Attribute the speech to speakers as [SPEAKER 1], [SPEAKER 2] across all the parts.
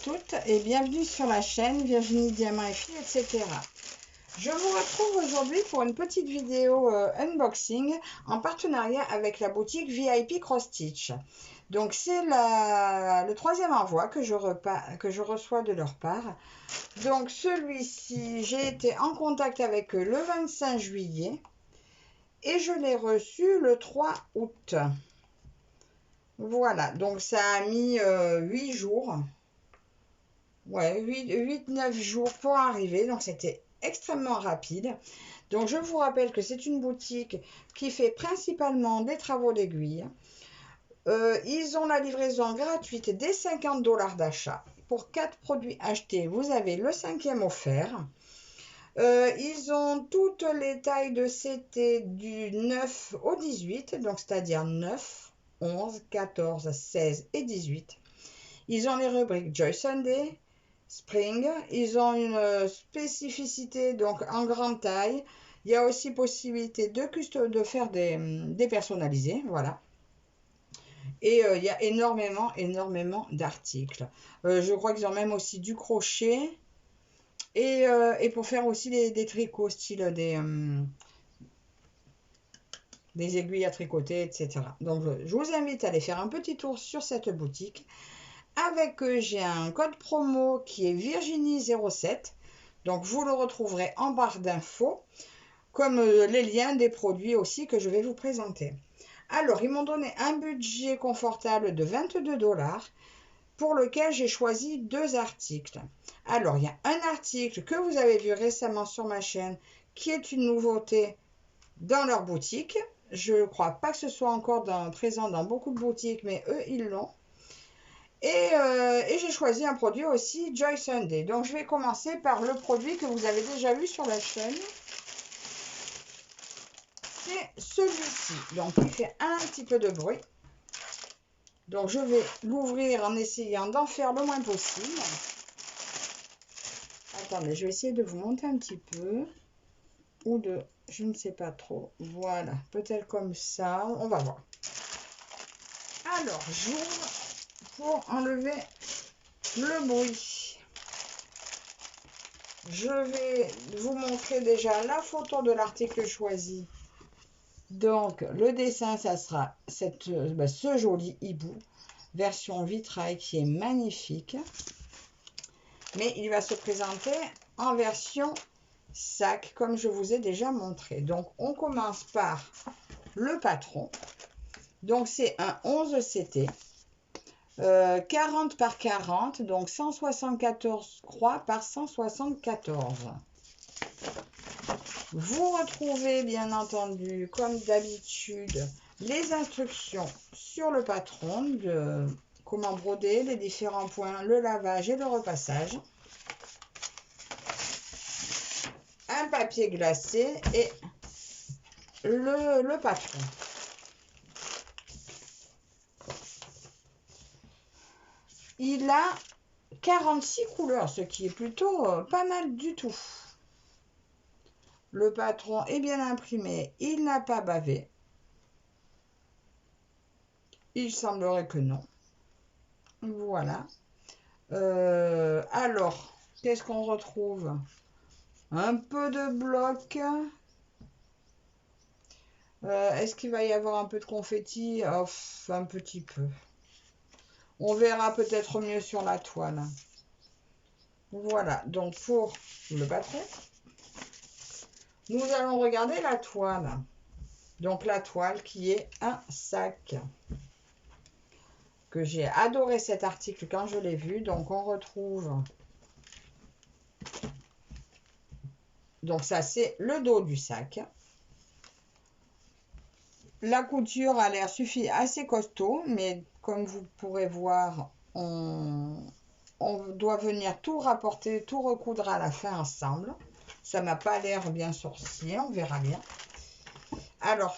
[SPEAKER 1] toutes et bienvenue sur la chaîne Virginie Diamant et Filles, etc. Je vous retrouve aujourd'hui pour une petite vidéo unboxing en partenariat avec la boutique VIP Cross Stitch. Donc c'est le troisième envoi que je reçois de leur part. Donc celui-ci, j'ai été en contact avec eux le 25 juillet et je l'ai reçu le 3 août. Voilà, donc ça a mis 8 jours. Ouais, 8-9 jours pour arriver, donc c'était extrêmement rapide. Donc je vous rappelle que c'est une boutique qui fait principalement des travaux d'aiguille. Ils ont la livraison gratuite dès 50 $ d'achat. Pour 4 produits achetés, vous avez le 5e offert. Ils ont toutes les tailles de CT du 9 au 18, donc c'est-à-dire 9, 11, 14, 16 et 18. Ils ont les rubriques Joy Sunday, Spring. Ils ont une spécificité donc en grande taille. Il y a aussi possibilité de faire des personnalisés, voilà. Et il y a énormément d'articles. Je crois qu'ils ont même aussi du crochet et pour faire aussi des tricots, style des aiguilles à tricoter, etc. Donc je vous invite à aller faire un petit tour sur cette boutique. Avec eux, j'ai un code promo qui est Virginie07. Donc, vous le retrouverez en barre d'infos, comme les liens des produits aussi que je vais vous présenter. Alors, ils m'ont donné un budget confortable de 22 $, pour lequel j'ai choisi 2 articles. Alors, il y a un article que vous avez vu récemment sur ma chaîne, qui est une nouveauté dans leur boutique. Je ne crois pas que ce soit encore présent dans beaucoup de boutiques, mais eux, ils l'ont. Et j'ai choisi un produit aussi Joy Sunday. Donc je vais commencer par le produit que vous avez déjà vu sur la chaîne. C'est celui-ci. Donc il fait un petit peu de bruit. Donc je vais l'ouvrir en essayant d'en faire le moins possible. Attendez, je vais essayer de vous monter un petit peu. Ou de, je ne sais pas trop. Voilà, peut-être comme ça. On va voir. Alors j'ouvre pour enlever le bruit. Je vais vous montrer déjà la photo de l'article choisi. Donc, le dessin, ça sera ce joli hibou, version vitrail qui est magnifique. Mais il va se présenter en version sac, comme je vous ai déjà montré. Donc, on commence par le patron. Donc, c'est un 11 CT. 40 par 40, donc 174 croix par 174. Vous retrouvez bien entendu, comme d'habitude, les instructions sur le patron de comment broder, les différents points, le lavage et le repassage. Un papier glacé et le patron. Il a 46 couleurs, ce qui est plutôt pas mal du tout. Le patron est bien imprimé, il n'a pas bavé. Il semblerait que non. Voilà. Alors, qu'est-ce qu'on retrouve? Un peu de bloc. Est-ce qu'il va y avoir un peu de confetti? Oh, un petit peu. On verra peut-être mieux sur la toile. Voilà, donc pour le patron, nous allons regarder la toile. Donc la toile qui est un sac. Que j'ai adoré cet article quand je l'ai vu. Donc on retrouve... Donc ça c'est le dos du sac. La couture a l'air assez costaud, mais comme vous pourrez voir, on doit venir tout rapporter, tout recoudre à la fin ensemble. Ça m'a pas l'air bien sorcier, on verra bien. Alors,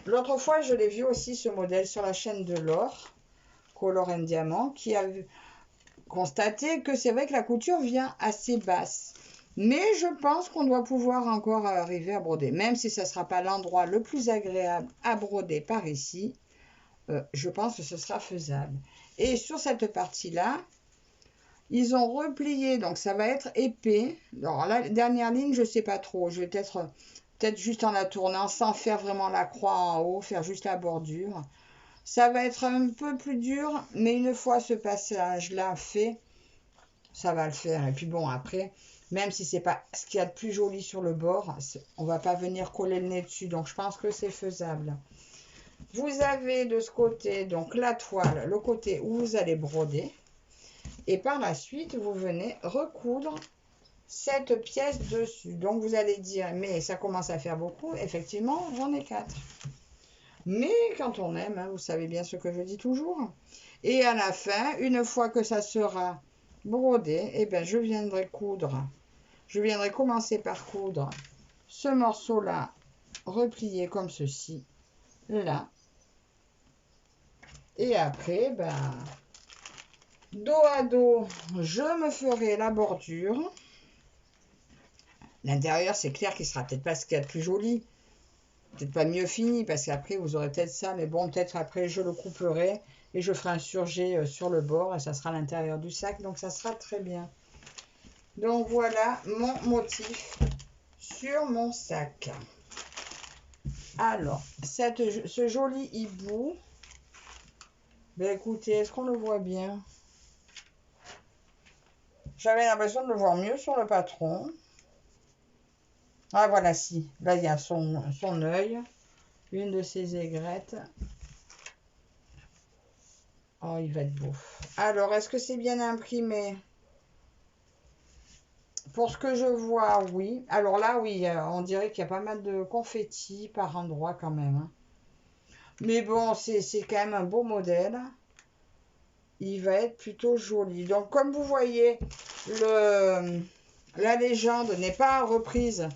[SPEAKER 1] l'autre fois, je l'ai vu aussi ce modèle sur la chaîne de l'or, Color and Diamant, qui a constaté que c'est vrai que la couture vient assez basse. Mais je pense qu'on doit pouvoir encore arriver à broder, même si ce ne sera pas l'endroit le plus agréable à broder par ici. Je pense que ce sera faisable. Et sur cette partie-là, Ils ont replié, donc ça va être épais. Alors la dernière ligne, je ne sais pas trop. Je vais peut-être juste en la tournant, sans faire vraiment la croix en haut, faire juste la bordure. Ça va être un peu plus dur, mais une fois ce passage-là fait, ça va le faire. Et puis bon, après, même si c'est pas ce qu'il y a de plus joli sur le bord, on va pas venir coller le nez dessus. Donc je pense que c'est faisable. Vous avez de ce côté, donc la toile, le côté où vous allez broder. Et par la suite, vous venez recoudre cette pièce dessus. Donc vous allez dire, mais ça commence à faire beaucoup. Effectivement, j'en ai 4. Mais quand on aime, hein, vous savez bien ce que je dis toujours. Et à la fin, une fois que ça sera brodé, eh bien, je viendrai coudre. Je viendrai commencer par coudre ce morceau-là, replié comme ceci, là. Et après, ben, dos à dos, je me ferai la bordure. L'intérieur, c'est clair qu'il sera peut-être pas ce qu'il y a de plus joli. Peut-être pas mieux fini, parce qu'après, vous aurez peut-être ça. Mais bon, peut-être après, je le couperai et je ferai un surjet sur le bord. Et ça sera l'intérieur du sac. Donc, ça sera très bien. Donc, voilà mon motif sur mon sac. Alors, ce joli hibou. Ben, écoutez, est-ce qu'on le voit bien? J'avais l'impression de le voir mieux sur le patron. Ah, voilà, si. Là, il y a son œil. Une de ses aigrettes. Oh, il va être beau. Alors, est-ce que c'est bien imprimé? Pour ce que je vois, oui. Alors là, oui, on dirait qu'il y a pas mal de confettis par endroit quand même, hein. Mais bon, c'est quand même un beau modèle. Il va être plutôt joli. Donc, comme vous voyez, la légende n'est pas reprise.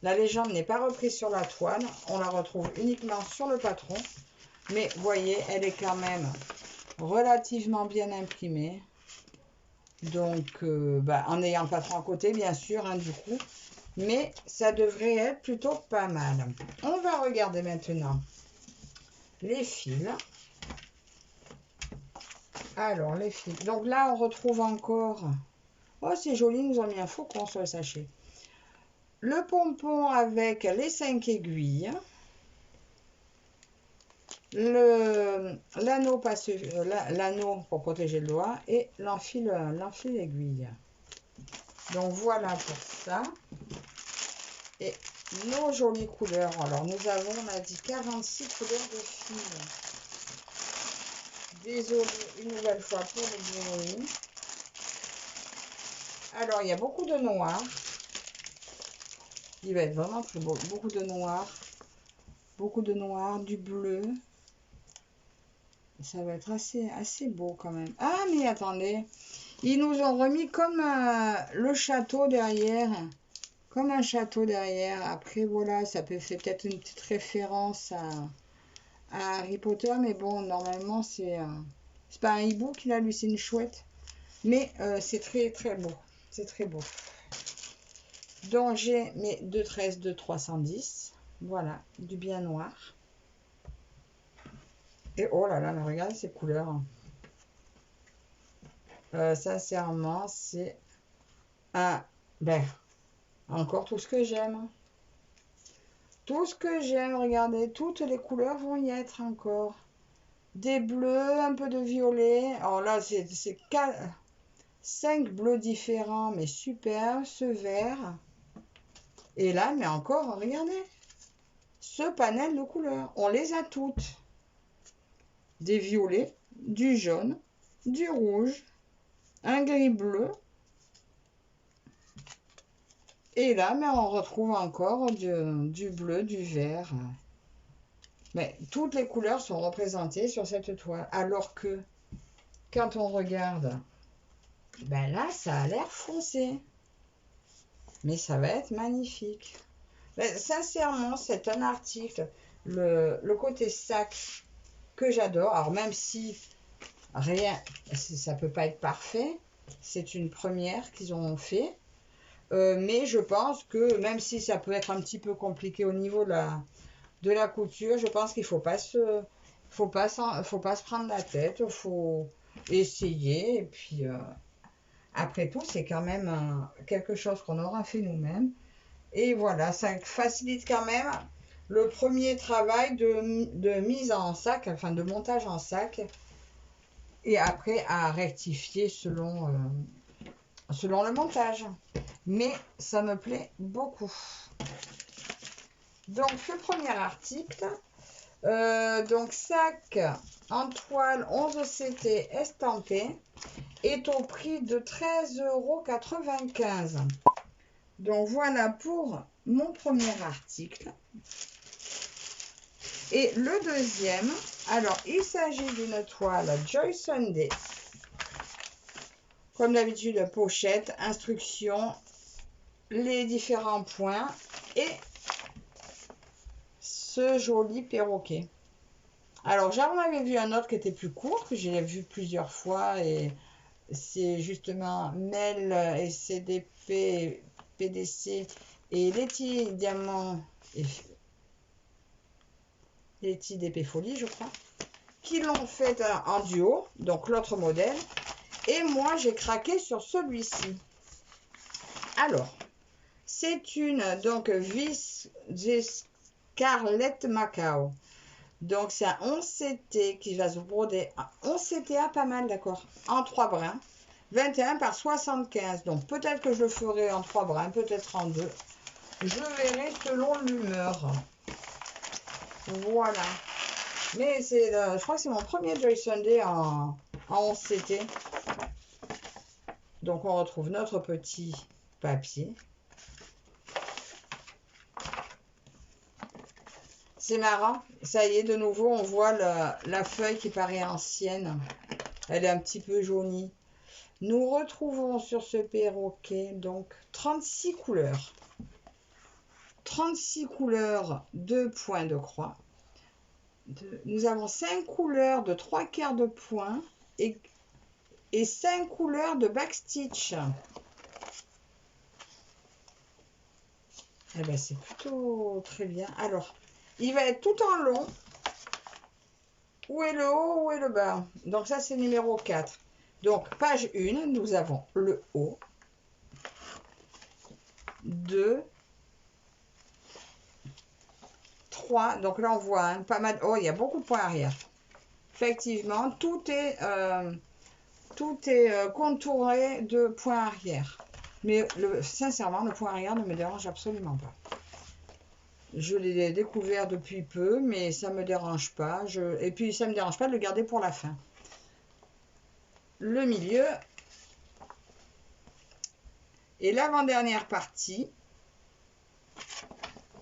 [SPEAKER 1] La légende n'est pas reprise sur la toile. On la retrouve uniquement sur le patron. Mais vous voyez, elle est quand même relativement bien imprimée. Donc, en ayant le patron à côté, bien sûr, hein, du coup. Mais ça devrait être plutôt pas mal. On va regarder maintenant les fils. Alors, les fils. Donc là, on retrouve encore... Oh, c'est joli, ils nous ont mis un faucon sur le sachet. Le pompon avec les 5 aiguilles. L'anneau pour protéger le doigt. Et l'enfil aiguille. Donc, voilà pour ça. Et nos jolies couleurs. Alors, nous avons, on a dit 46 couleurs de fils. Désolée une nouvelle fois pour le bruit. Alors, il y a beaucoup de noir. Il va être vraiment très beau. Beaucoup de noir, du bleu. Ça va être assez beau quand même. Ah, mais attendez. Ils nous ont remis comme le château derrière. Comme un château derrière. Après, voilà, ça peut faire peut-être une petite référence à Harry Potter. Mais bon, normalement, c'est pas un hibou qu'il a, lui, c'est une chouette. Mais c'est très, très beau. C'est très beau. Donc, j'ai mes 2,13 de 310. Voilà, du bien noir. Et oh là là, mais regardez ces couleurs. Sincèrement, c'est encore tout ce que j'aime. Tout ce que j'aime, regardez, toutes les couleurs vont y être encore. Des bleus, un peu de violet. Alors là, c'est 5 bleus différents, mais super. Ce vert. Et là, mais encore, regardez. Ce panel de couleurs, on les a toutes. Des violets, du jaune, du rouge, un gris bleu. Et là, mais on retrouve encore du bleu, du vert. Mais toutes les couleurs sont représentées sur cette toile. Alors que, quand on regarde, ben là, ça a l'air foncé. Mais ça va être magnifique. Mais sincèrement, c'est un article, le côté sac que j'adore. Alors, même si ça peut pas être parfait, c'est une première qu'ils ont fait. Mais je pense que même si ça peut être un petit peu compliqué au niveau de la couture, je pense qu'il faut pas se prendre la tête, il faut essayer et puis Après tout, c'est quand même quelque chose qu'on aura fait nous-mêmes. Et voilà, ça facilite quand même le premier travail de mise en sac, enfin de montage en sac. Et après, à rectifier selon le montage. Mais ça me plaît beaucoup. Donc, le premier article, donc sac en toile 11 CT estampé, est au prix de 13,95 €. Donc, voilà pour mon premier article. Et le deuxième, alors, il s'agit d'une toile Joy Sunday. Comme d'habitude, pochette, instructions, les différents points et ce joli perroquet. Alors, j'en avais vu un autre qui était plus court, que j'ai vu plusieurs fois et c'est justement Mel et CDP, PDC et Letty Diamant et Letty DP Folie, je crois, qui l'ont fait en duo, donc l'autre modèle. Et moi, j'ai craqué sur celui-ci. Alors, c'est une donc vis Scarlett Macao. Donc, c'est un 11 CT qui va se broder. 11 CTA, pas mal, d'accord. En 3 brins. 21 par 75. Donc, peut-être que je le ferai en 3 brins, peut-être en 2. Je verrai selon l'humeur. Voilà. Mais c'est, je crois que c'est mon premier Joy Sunday en 11 CT. Donc, on retrouve notre petit papier. C'est marrant, ça y est, de nouveau, on voit la feuille qui paraît ancienne. Elle est un petit peu jaunie. Nous retrouvons sur ce perroquet, donc, 36 couleurs. 36 couleurs de points de croix. Nous avons 5 couleurs de 3/4 de points et 5 couleurs de backstitch. Eh bien, c'est plutôt très bien. Alors, il va être tout en long. Où est le haut, où est le bas? Donc ça, c'est numéro 4. Donc, page 1, nous avons le haut. 2. 3. Donc là, on voit pas mal. Oh, il y a beaucoup de points arrière. Effectivement, tout est contouré de points arrière. Mais sincèrement, le point arrière ne me dérange absolument pas. Je l'ai découvert depuis peu, mais ça ne me dérange pas. Et puis, ça ne me dérange pas de le garder pour la fin. Le milieu et l'avant-dernière partie.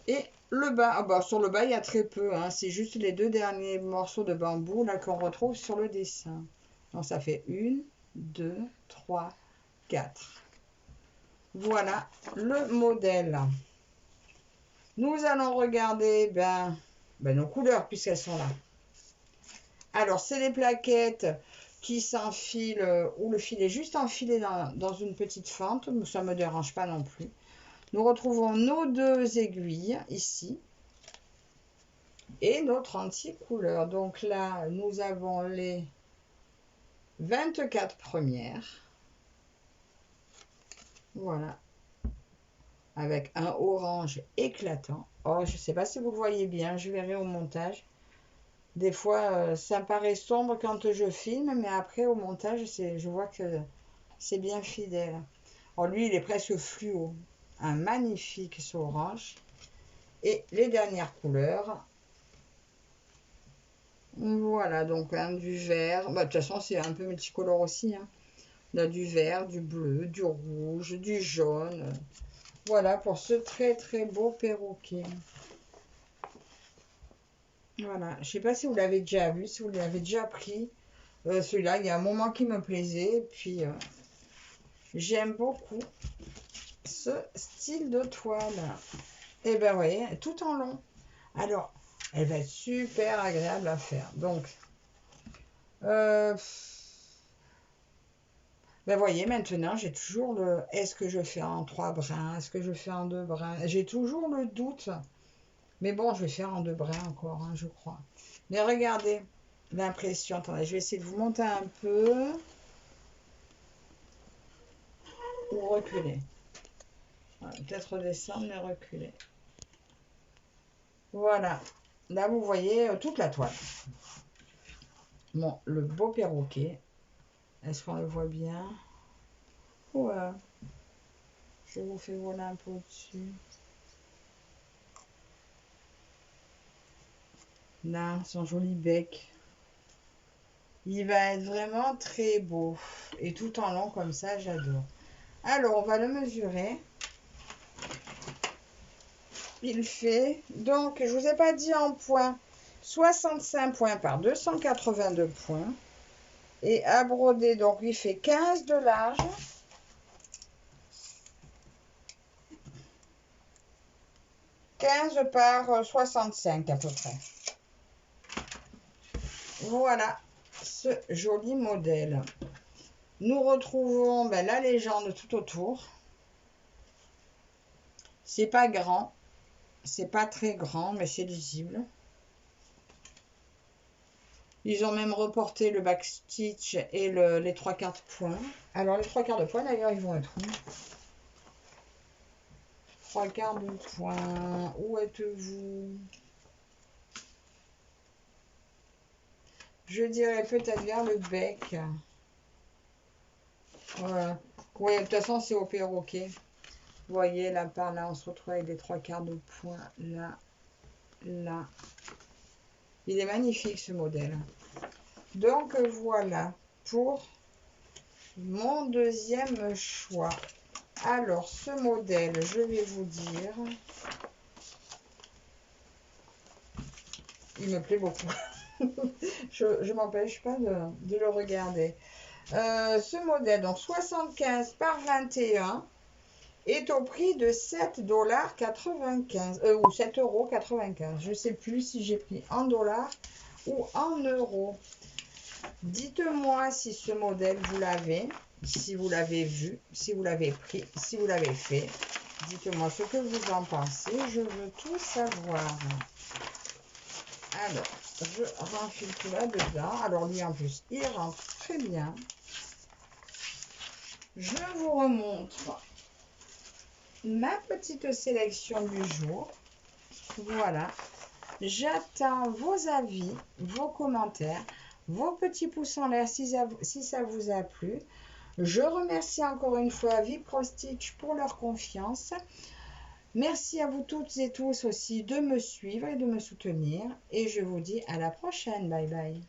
[SPEAKER 1] Et le bas. Ah bah, sur le bas, il y a très peu. Hein. C'est juste les 2 derniers morceaux de bambou là qu'on retrouve sur le dessin. Donc, ça fait 1, 2, 3, 4. Voilà le modèle. Nous allons regarder nos couleurs puisqu'elles sont là. Alors, c'est les plaquettes qui s'enfilent, où le fil est juste enfilé dans une petite fente. Ça ne me dérange pas non plus. Nous retrouvons nos 2 aiguilles ici. Et nos 36 couleurs. Donc là, nous avons les 24 premières. Voilà. Avec un orange éclatant. Oh, je ne sais pas si vous le voyez bien. Je verrai au montage. Des fois, ça paraît sombre quand je filme, mais après, au montage, je vois que c'est bien fidèle. Alors, lui, il est presque fluo. Un magnifique orange. Et les dernières couleurs. Voilà, donc du vert. Bah, de toute façon, c'est un peu multicolore aussi. Hein. On a du vert, du bleu, du rouge, du jaune. Voilà pour ce très très beau perroquet. Voilà, je ne sais pas si vous l'avez déjà vu, si vous l'avez déjà pris. Celui-là, il y a un moment qui me plaisait. Puis, j'aime beaucoup ce style de toile. Et bien, vous voyez, tout en long. Alors, elle va être super agréable à faire. Donc, vous voyez, maintenant, j'ai toujours le... Est-ce que je fais en 3 brins? Est-ce que je fais en 2 brins? J'ai toujours le doute. Mais bon, je vais faire en 2 brins encore, hein, je crois. Mais regardez l'impression. Attendez, je vais essayer de vous monter un peu. ou reculer. Voilà, peut-être redescendre, mais reculer. Voilà. Là, vous voyez toute la toile. Bon, le beau perroquet. Est-ce qu'on le voit bien? Ouais. Je vous fais voler un peu au-dessus. Là, son joli bec. Il va être vraiment très beau. Et tout en long comme ça, j'adore. Alors, on va le mesurer. Il fait, donc, je vous ai pas dit en points, 65 points par 282 points. Et à broder, donc, il fait 15 de large. 15 par 65 à peu près. Voilà ce joli modèle. Nous retrouvons la légende tout autour. C'est pas grand, c'est pas très grand, mais c'est lisible. Ils ont même reporté le backstitch et les 3/4 points. Alors les 3/4 de points d'ailleurs, ils vont être où? 3/4 de points, où êtes-vous? Je dirais peut-être vers le bec. Voilà. Oui, de toute façon, c'est au perroquet. Vous voyez, là, par là, on se retrouve avec les 3/4 de points. Là, là. Il est magnifique, ce modèle. Donc, voilà pour mon deuxième choix. Alors, ce modèle, je vais vous dire, il me plaît beaucoup. Je ne m'empêche pas de le regarder. Ce modèle, donc 75 par 21, est au prix de 7,95 $ ou 7,95 €. Je ne sais plus si j'ai pris en dollars ou en euros. Dites-moi si ce modèle, vous l'avez, si vous l'avez vu, si vous l'avez pris, si vous l'avez fait. Dites-moi ce que vous en pensez. Je veux tout savoir. Alors, je renfile tout là-dedans. Alors, lui, en plus, il rentre très bien. Je vous remontre ma petite sélection du jour. Voilà. J'attends vos avis, vos commentaires, vos petits pouces en l'air si ça vous a plu. Je remercie encore une fois Vipro Stitch pour leur confiance. Merci à vous toutes et tous aussi de me suivre et de me soutenir. Et je vous dis à la prochaine. Bye bye.